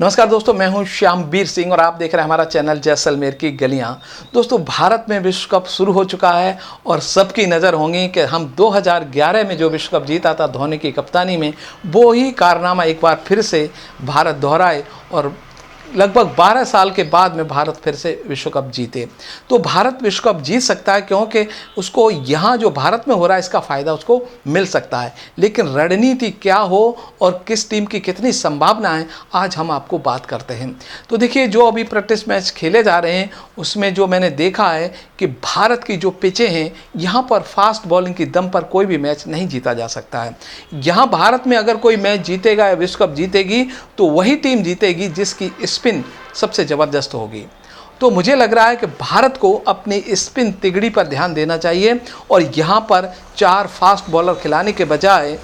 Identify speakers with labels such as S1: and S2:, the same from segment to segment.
S1: नमस्कार दोस्तों, मैं हूं श्यामवीर सिंह और आप देख रहे हैं हमारा चैनल जैसलमेर की गलियां। दोस्तों, भारत में विश्व कप शुरू हो चुका है और सबकी नज़र होंगी कि हम 2011 में जो विश्व कप जीता था धोनी की कप्तानी में, वो ही कारनामा एक बार फिर से भारत दोहराए और लगभग 12 साल के बाद में भारत फिर से विश्व कप जीते। तो भारत विश्व कप जीत सकता है क्योंकि उसको यहाँ जो भारत में हो रहा है इसका फ़ायदा उसको मिल सकता है। लेकिन रणनीति क्या हो और किस टीम की कितनी संभावना है, आज हम आपको बात करते हैं। तो देखिए, जो अभी प्रैक्टिस मैच खेले जा रहे हैं उसमें जो मैंने देखा है कि भारत की जो पिचें हैं यहाँ पर फास्ट बॉलिंग की दम पर कोई भी मैच नहीं जीता जा सकता है। यहाँ भारत में अगर कोई मैच जीतेगा या विश्व कप जीतेगी तो वही टीम जीतेगी जिसकी स्पिन सबसे ज़बरदस्त होगी। तो मुझे लग रहा है कि भारत को अपनी स्पिन तिगड़ी पर ध्यान देना चाहिए और यहाँ पर 4 फास्ट बॉलर खिलाने के बजाय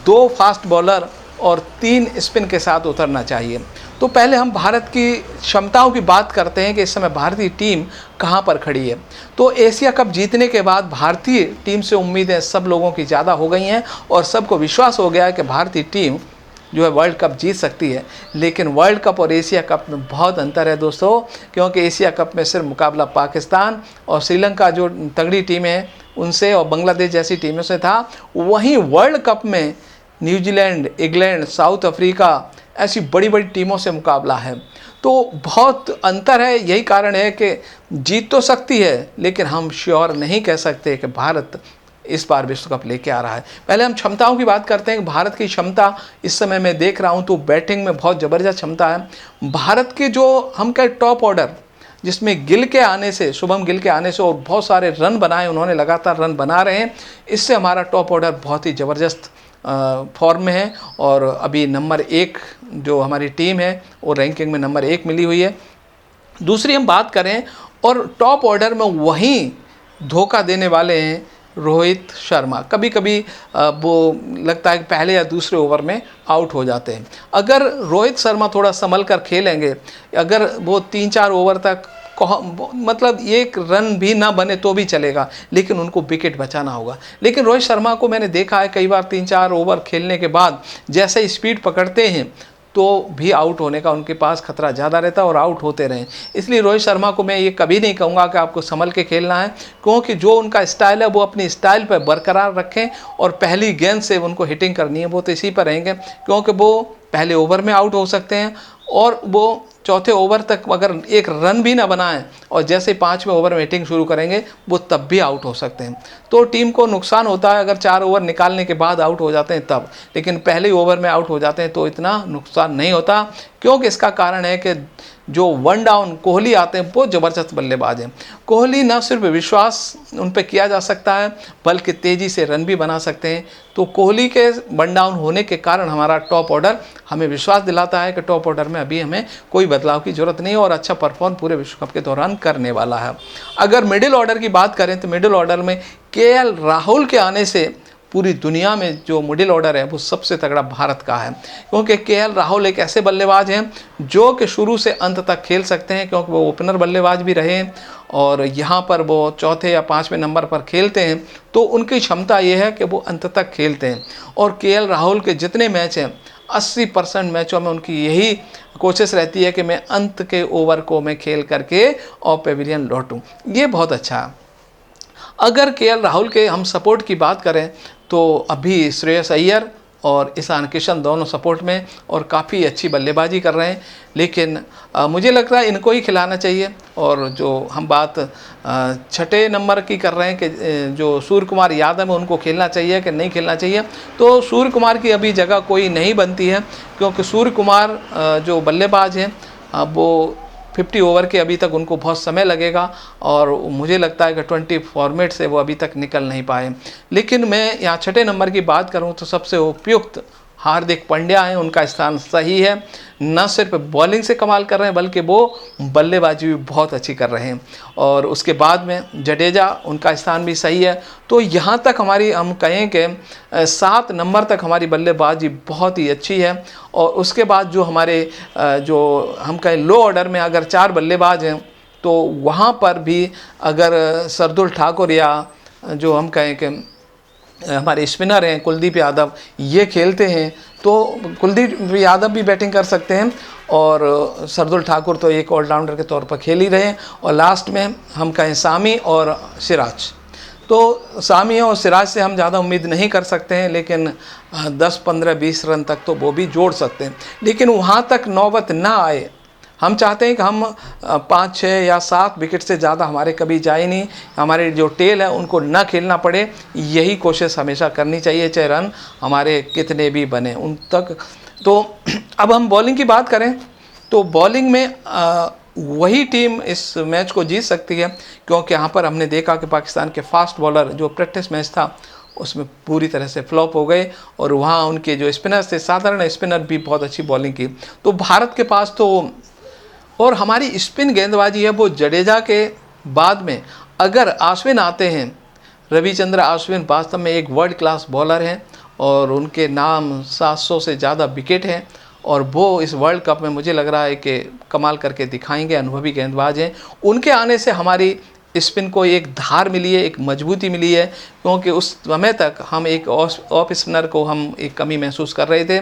S1: 2 फास्ट बॉलर और 3 स्पिन के साथ उतरना चाहिए। तो पहले हम भारत की क्षमताओं की बात करते हैं कि इस समय भारतीय टीम कहाँ पर खड़ी है। तो एशिया कप जीतने के बाद भारतीय टीम से उम्मीदें सब लोगों की ज़्यादा हो गई हैं और सबको विश्वास हो गया है कि भारतीय टीम जो है वर्ल्ड कप जीत सकती है। लेकिन वर्ल्ड कप और एशिया कप में बहुत अंतर है दोस्तों, क्योंकि एशिया कप में सिर्फ मुकाबला पाकिस्तान और श्रीलंका जो तगड़ी टीमें हैं उनसे और बांग्लादेश जैसी टीमों से था। वहीं वर्ल्ड कप में न्यूजीलैंड, इंग्लैंड, साउथ अफ्रीका ऐसी बड़ी बड़ी टीमों से मुकाबला है। तो बहुत अंतर है। यही कारण है कि जीत तो सकती है लेकिन हम श्योर नहीं कह सकते कि भारत इस बार विश्व कप लेके आ रहा है। पहले हम क्षमताओं की बात करते हैं। भारत की क्षमता इस समय मैं देख रहा हूं तो बैटिंग में बहुत ज़बरदस्त क्षमता है। भारत के जो हम कहें टॉप ऑर्डर, जिसमें गिल के आने से, शुभम गिल के आने से और बहुत सारे रन बनाए उन्होंने, लगातार रन बना रहे हैं, इससे हमारा टॉप ऑर्डर बहुत ही ज़बरदस्त फॉर्म में है और अभी नंबर 1 जो हमारी टीम है वो रैंकिंग में नंबर 1 मिली हुई है। दूसरी हम बात करें और टॉप ऑर्डर में वहीं धोखा देने वाले हैं रोहित शर्मा। कभी कभी वो लगता है कि पहले या दूसरे ओवर में आउट हो जाते हैं। अगर रोहित शर्मा थोड़ा संभल कर खेलेंगे, अगर वो 3-4 ओवर तक मतलब 1 रन भी ना बने तो भी चलेगा, लेकिन उनको विकेट बचाना होगा। लेकिन रोहित शर्मा को मैंने देखा है कई बार 3-4 ओवर खेलने के बाद जैसे स्पीड पकड़ते हैं तो भी आउट होने का उनके पास खतरा ज़्यादा रहता है और आउट होते रहें। इसलिए रोहित शर्मा को मैं ये कभी नहीं कहूँगा कि आपको संभल के खेलना है, क्योंकि जो उनका स्टाइल है वो अपनी स्टाइल पर बरकरार रखें और पहली गेंद से उनको हिटिंग करनी है, वो तो इसी पर रहेंगे, क्योंकि वो पहले ओवर में आउट हो सकते हैं और वो चौथे ओवर तक अगर 1 रन भी ना बनाएं और जैसे 5वें ओवर में हिटिंग शुरू करेंगे वो तब भी आउट हो सकते हैं। तो टीम को नुकसान होता है अगर 4 ओवर निकालने के बाद आउट हो जाते हैं तब, लेकिन पहले ओवर में आउट हो जाते हैं तो इतना नुकसान नहीं होता, क्योंकि इसका कारण है कि जो 1 डाउन कोहली आते हैं वो ज़बरदस्त बल्लेबाज हैं। कोहली न सिर्फ विश्वास उन पर किया जा सकता है बल्कि तेज़ी से रन भी बना सकते हैं। तो कोहली के 1 डाउन होने के कारण हमारा टॉप ऑर्डर हमें विश्वास दिलाता है कि टॉप ऑर्डर में अभी हमें कोई बदलाव की ज़रूरत नहीं है और अच्छा परफॉर्म पूरे विश्व कप के दौरान करने वाला है। अगर मिडिल ऑर्डर की बात करें तो मिडिल ऑर्डर में केएल राहुल के आने से पूरी दुनिया में जो मिडिल ऑर्डर है वो सबसे तगड़ा भारत का है, क्योंकि केएल राहुल एक ऐसे बल्लेबाज हैं जो कि शुरू से अंत तक खेल सकते हैं, क्योंकि वो ओपनर बल्लेबाज भी रहे हैं और यहाँ पर वो चौथे या 5वें नंबर पर खेलते हैं। तो उनकी क्षमता ये है कि वो अंत तक खेलते हैं और केएल राहुल के जितने मैच हैं 80% मैचों में उनकी यही कोशिश रहती है कि मैं अंत के ओवर को मैं खेल करके और पेविलियन लौटूं। ये बहुत अच्छा है। अगर केएल राहुल के हम सपोर्ट की बात करें तो अभी श्रेयस अय्यर और ईशान किशन दोनों सपोर्ट में और काफ़ी अच्छी बल्लेबाजी कर रहे हैं, लेकिन मुझे लगता है इनको ही खिलाना चाहिए। और जो हम बात 6ठे नंबर की कर रहे हैं कि जो सूर्य कुमार यादव है उनको खेलना चाहिए कि नहीं खेलना चाहिए, तो सूर्य कुमार की अभी जगह कोई नहीं बनती है, क्योंकि सूर्य कुमार जो बल्लेबाज हैं वो 50 ओवर के अभी तक उनको बहुत समय लगेगा और मुझे लगता है कि 20 फॉर्मेट से वो अभी तक निकल नहीं पाए। लेकिन मैं यहाँ 6ठे नंबर की बात करूँ तो सबसे उपयुक्त हार्दिक पांड्या हैं, उनका स्थान सही है। न सिर्फ बॉलिंग से कमाल कर रहे हैं बल्कि वो बल्लेबाजी भी बहुत अच्छी कर रहे हैं। और उसके बाद में जडेजा, उनका स्थान भी सही है। तो यहाँ तक हमारी हम कहें कि 7 नंबर तक हमारी बल्लेबाजी बहुत ही अच्छी है। और उसके बाद जो हमारे जो हम कहें लो ऑर्डर में अगर 4 बल्लेबाज हैं तो वहाँ पर भी अगर शार्दुल ठाकुर या जो हम कहें कि हमारे स्पिनर हैं कुलदीप यादव, ये खेलते हैं, तो कुलदीप यादव भी बैटिंग कर सकते हैं और शार्दुल ठाकुर तो एक ऑलराउंडर के तौर पर खेल ही रहे हैं। और लास्ट में हम कहें सामी और सिराज, तो सामी और सिराज से हम ज़्यादा उम्मीद नहीं कर सकते हैं, लेकिन 10, 15, 20 रन तक तो वो भी जोड़ सकते हैं, लेकिन वहाँ तक नौबत ना आए। हम चाहते हैं कि हम 5, 6 या 7 विकेट से ज़्यादा हमारे कभी जाए नहीं, हमारे जो टेल है उनको ना खेलना पड़े, यही कोशिश हमेशा करनी चाहिए, चाहे रन हमारे कितने भी बने उन तक। तो अब हम बॉलिंग की बात करें तो बॉलिंग में वही टीम इस मैच को जीत सकती है, क्योंकि यहाँ पर हमने देखा कि पाकिस्तान के फास्ट बॉलर जो प्रैक्टिस मैच था उसमें पूरी तरह से फ्लॉप हो गए, और वहाँ उनके जो स्पिनर्स थे, साधारण स्पिनर भी बहुत अच्छी बॉलिंग की। तो भारत के पास तो, और हमारी स्पिन गेंदबाजी है वो जडेजा के बाद में अगर अश्विन आते हैं, रविचंद्र अश्विन वास्तव में एक वर्ल्ड क्लास बॉलर हैं और उनके नाम 700 से ज़्यादा विकेट हैं, और वो इस वर्ल्ड कप में मुझे लग रहा है कि कमाल करके दिखाएंगे, अनुभवी गेंदबाज हैं। उनके आने से हमारी स्पिन को एक धार मिली है, एक मजबूती मिली है, क्योंकि उस समय तक हम एक ऑफ स्पिनर को हम एक कमी महसूस कर रहे थे।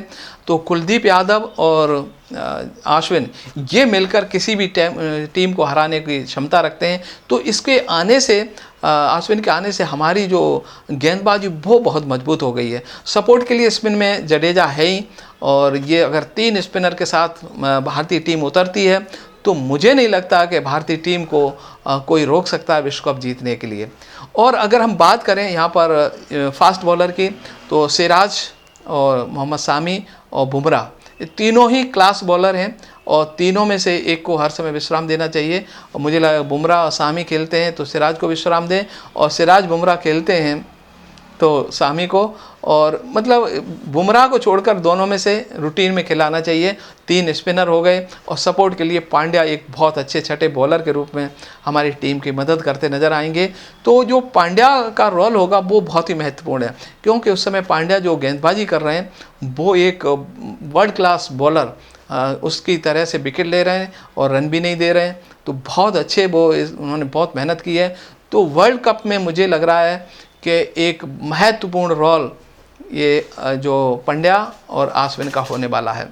S1: तो कुलदीप यादव और अश्विन ये मिलकर किसी भी टीम को हराने की क्षमता रखते हैं। तो इसके आने से, अश्विन के आने से हमारी जो गेंदबाजी वो बहुत मजबूत हो गई है। सपोर्ट के लिए स्पिन में जडेजा है ही, और ये अगर 3 स्पिनर के साथ भारतीय टीम उतरती है तो मुझे नहीं लगता कि भारतीय टीम को कोई रोक सकता है विश्व कप जीतने के लिए। और अगर हम बात करें यहाँ पर फास्ट बॉलर की, तो सिराज और मोहम्मद सामी और बुमराह, ये तीनों ही क्लास बॉलर हैं, और तीनों में से एक को हर समय विश्राम देना चाहिए। और मुझे लगा बुमराह और सामी खेलते हैं तो सिराज को विश्राम दें, और सिराज बुमराह खेलते हैं तो सामी को, और मतलब बुमराह को छोड़कर दोनों में से रूटीन में खिलाना चाहिए। 3 स्पिनर हो गए, और सपोर्ट के लिए पांड्या एक बहुत अच्छे छठे बॉलर के रूप में हमारी टीम की मदद करते नज़र आएंगे। तो जो पांड्या का रोल होगा वो बहुत ही महत्वपूर्ण है, क्योंकि उस समय पांड्या जो गेंदबाजी कर रहे हैं वो एक वर्ल्ड क्लास बॉलर उसकी तरह से विकेट ले रहे हैं और रन भी नहीं दे रहे हैं। तो बहुत अच्छे उन्होंने बहुत मेहनत की है। तो वर्ल्ड कप में मुझे लग रहा है कि एक महत्वपूर्ण रोल ये जो पांड्या और अश्विन का होने वाला है।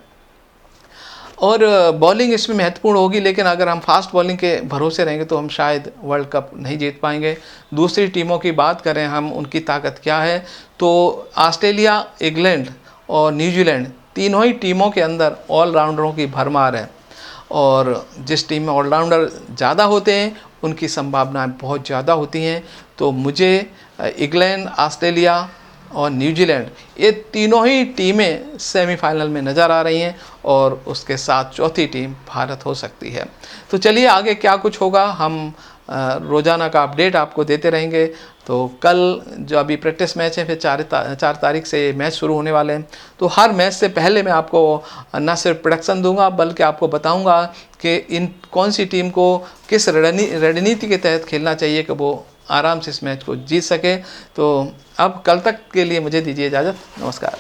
S1: और बॉलिंग इसमें महत्वपूर्ण होगी, लेकिन अगर हम फास्ट बॉलिंग के भरोसे रहेंगे तो हम शायद वर्ल्ड कप नहीं जीत पाएंगे। दूसरी टीमों की बात करें हम, उनकी ताकत क्या है, तो ऑस्ट्रेलिया, इंग्लैंड और न्यूजीलैंड तीनों ही टीमों के अंदर ऑलराउंडरों की भरमार है, और जिस टीम में ऑलराउंडर ज़्यादा होते हैं उनकी संभावनाएं बहुत ज़्यादा होती हैं। तो मुझे इंग्लैंड, ऑस्ट्रेलिया और न्यूजीलैंड ये तीनों ही टीमें सेमीफाइनल में नज़र आ रही हैं, और उसके साथ चौथी टीम भारत हो सकती है। तो चलिए आगे क्या कुछ होगा हम रोज़ाना का अपडेट आपको देते रहेंगे। तो कल जो अभी प्रैक्टिस मैच है, फिर 4 तारीख से मैच शुरू होने वाले हैं। तो हर मैच से पहले मैं आपको न सिर्फ प्रेडिक्शन दूंगा बल्कि आपको बताऊंगा कि इन कौन सी टीम को किस रणनीति के तहत खेलना चाहिए कि वो आराम से इस मैच को जीत सके। तो अब कल तक के लिए मुझे दीजिए इजाज़त। नमस्कार।